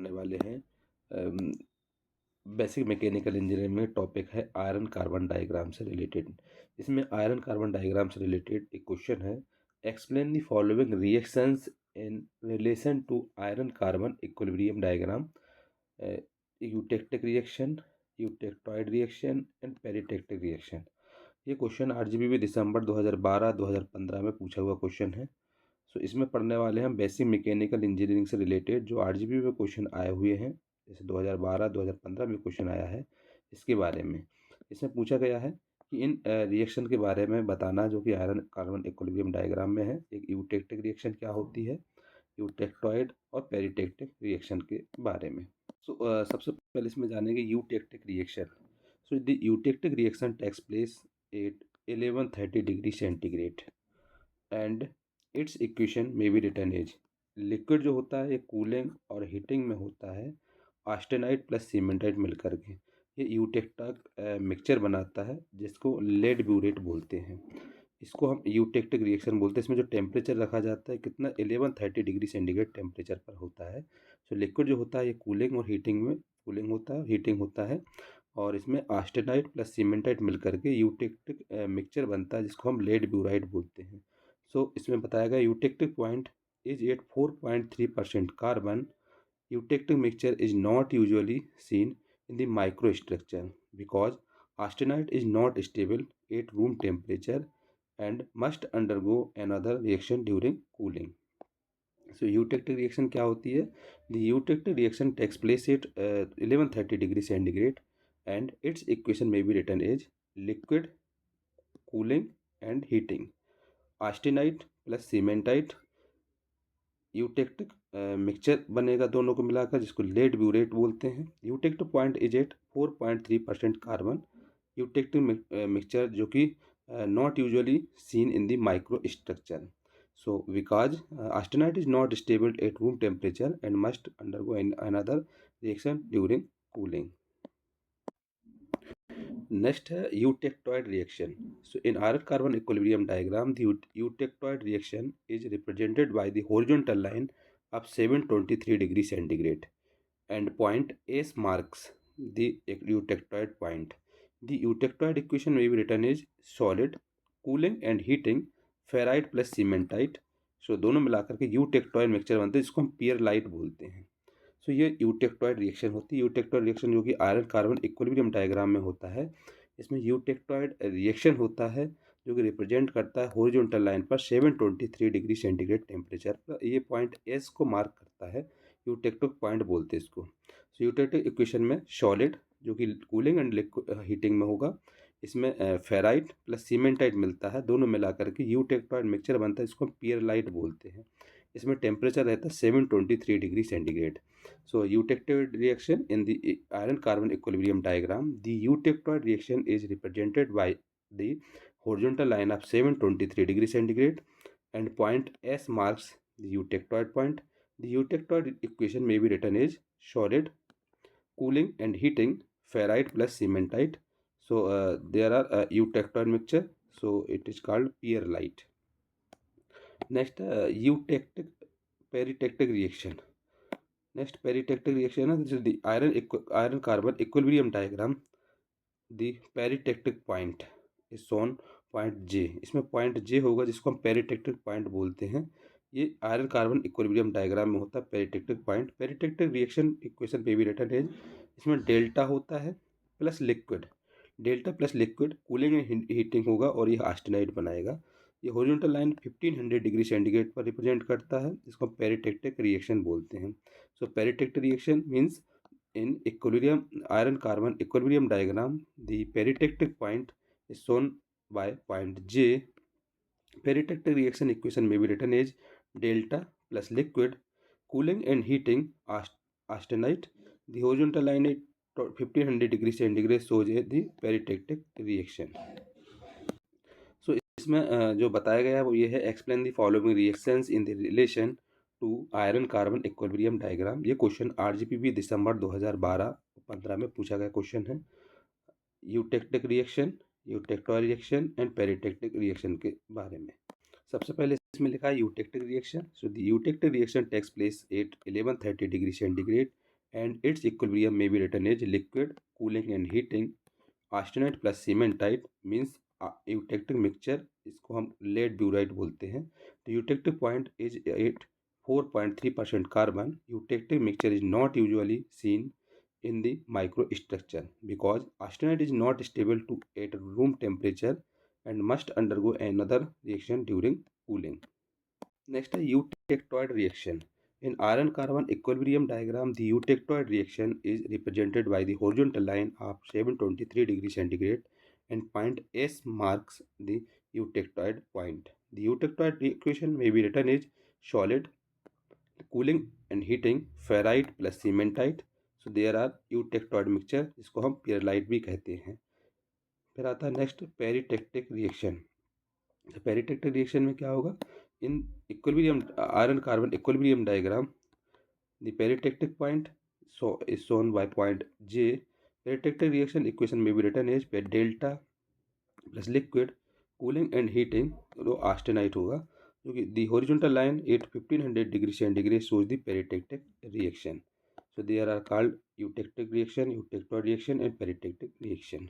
पढ़ने वाले हैं बेसिक मैकेनिकल इंजीनियरिंग में टॉपिक है आयरन कार्बन डायग्राम से रिलेटेड। इसमें आयरन कार्बन डायग्राम से रिलेटेड एक क्वेश्चन है, explain the following reactions in relation to iron carbon equilibrium diagram, eutectic reaction, eutectoid reaction and peritectic reaction. ये question RGBV दिसंबर 2012-2015 में पूछा हुआ क्वेश्चन है। सो इसमें पढ़ने वाले हैं बेसिक मैकेनिकल इंजीनियरिंग से रिलेटेड जो आरजीबी में क्वेश्चन आए हुए हैं, जैसे 2012-2015 में क्वेश्चन आया है इसके बारे में। इसमें पूछा गया है कि इन रिएक्शन के बारे में बताना जो कि आयरन कार्बन इक्विलिब्रियम डायग्राम में है। एक यूटेक्टिक रिएक्शन क्या होती है, यूटेक्टॉइड और पेरिटेक्टिक रिएक्शन के बारे में। सो सबसे पहले इसमें जानेंगे eutectic reaction. So the eutectic reaction takes place at 1130 degree centigrade and its equation may be written as. Liquid जो होता है ये कूलिंग और हीटिंग में होता है ऑस्टेनाइट प्लस सीमेंटाइट मिलकर के ये यूटेक्टिक मिक्सचर बनाता है जिसको लेड ब्यूरेट बोलते हैं। इसको हम यूटेक्टिक रिएक्शन बोलते हैं। इसमें जो टेम्परेचर रखा जाता है कितना 1130 डिग्री सेंटीग्रेड टेम्परेचर पर होता है। तो लिक्विड जो होता है ये कूलिंग और हीटिंग में कूलिंग होता है, हीटिंग होता है और इसमें ऑस्टेनाइट प्लस सीमेंटाइट मिलकर के यूटेक्टिक मिक्सचर बनता है जिसको हम लेड ब्यूराइट बोलते हैं। सो इसमें बताया गया eutectic point is at 4.3% carbon. Eutectic mixture is not usually seen in the microstructure because austenite is not stable at room temperature and must undergo another reaction during cooling. So eutectic reaction क्या होती है? The eutectic reaction takes place at 1130 degree centigrade and its equation may be written as liquid cooling and heating. Austenite plus cementite eutectic mixture बनेगा दोनों को मिलाकर जिसको ledeburite बोलते हैं। Eutectic point is at 4.3% carbon. Eutectic mixture जो कि not usually seen in the micro structure. So because austenite is not stable at room temperature and must undergo another reaction during cooling. Next है eutectoid reaction. So in iron carbon equilibrium diagram the eutectoid reaction is represented by the horizontal line of 723 degree centigrade and point S marks the eutectoid point. The eutectoid equation may be written as solid cooling and heating ferrite plus cementite. So दोनों मिलाकर के eutectoid mixture बनते हैं जिसको हम पियरलाइट बोलते हैं। सो ये यूटेक्टॉइड रिएक्शन होती है। यूटेक्टॉइड रिएक्शन जो कि आयरन कार्बन इक्विलिब्रियम डायग्राम में होता है। इसमें यूटेक्टॉइड रिएक्शन होता है जो कि रिप्रेजेंट करता है हॉरिजॉन्टल लाइन पर 723 डिग्री सेंटीग्रेड टेम्परेचर पर। ये पॉइंट एस को मार्क करता है, यूटेक्टिक पॉइंट बोलते हैं इसको। सो यूटेक्टिक इक्वेशन में सॉलिड जो कि कूलिंग एंड हीटिंग में होगा, इसमें फेराइट प्लस सीमेंटाइट मिलता है, दोनों मिलाकर के यूटेक्टॉइड मिक्सचर बनता है जिसको हम पियरलाइट बोलते हैं। इसमें टेम्परेचर रहता है 723 degree centigrade. So eutectoid reaction in the iron carbon equilibrium diagram, the eutectoid reaction is represented by the horizontal line of 723 degree centigrade and point S marks the eutectoid point. The eutectoid equation may be written as solid cooling and heating ferrite plus cementite. So there are eutectoid mixture, so it is called pier-lite. Next eutectic peritectic reaction. Next peritectic reaction, this is the iron carbon equilibrium diagram. The peritectic point is shown point J. इसमें point जे होगा जिसको हम peritectic point बोलते हैं। ये iron carbon equilibrium diagram में होता है peritectic point. Peritectic reaction equation पे भी रिटर्न है, इसमें डेल्टा होता है plus liquid, delta plus liquid cooling and heating होगा और ये ऑस्टेनाइट बनाएगा। ये हॉरिजॉन्टल लाइन 1500 डिग्री सेंटीग्रेड पर रिप्रेजेंट करता है, इसको हम पेरिटेक्टिक रिएक्शन बोलते हैं। So peritectic reaction means in equilibrium iron carbon equilibrium diagram the peritectic point is shown by point J. Peritectic reaction equation may be written as delta plus liquid cooling and heating austenite. The horizontal line at 1500 degree centigrade shows the peritectic reaction. So इसमें जो बताया गया है वो ये है, explain the following reactions in the relation to iron carbon equilibrium diagram. ये question RGPV दिसंबर 2012-15 में पूछा गया क्वेश्चन है। Eutectic reaction, eutectoid reaction and peritectic reaction के बारे में। सबसे पहले इसमें लिखा है eutectic reaction. So the eutectic reaction takes place at 1130 degree centigrade and its equilibrium may be written as liquid cooling and heating austenite plus cementite means eutectic mixture, इसको हम लेड ब्यूराइट बोलते हैं। तो eutectic point is at 4.3% carbon. Eutectic mixture is not usually seen in the microstructure because austenite is not stable to at room temperature and must undergo another reaction during cooling. Next is eutectoid reaction. In iron carbon equilibrium diagram, the eutectoid reaction is represented by the horizontal line of 723 degrees centigrade and point S marks the eutectoid point. The eutectoid equation may be written as solid cooling and heating ferrite plus cementite. So there are eutectoid mixture जिसको हम पेरलाइट भी कहते हैं। फिर आता है next peritectic reaction. Peritectic reaction में क्या होगा, in equilibrium iron carbon equilibrium diagram the peritectic point is shown by point J. Peritectic reaction equation may be written as delta plus liquid cooling and heating तो austenite होगा, क्योंकि the horizontal line at 1500 degree centigrade shows the peritectic reaction. So there are called eutectic reaction, eutectoid reaction and peritectic reaction.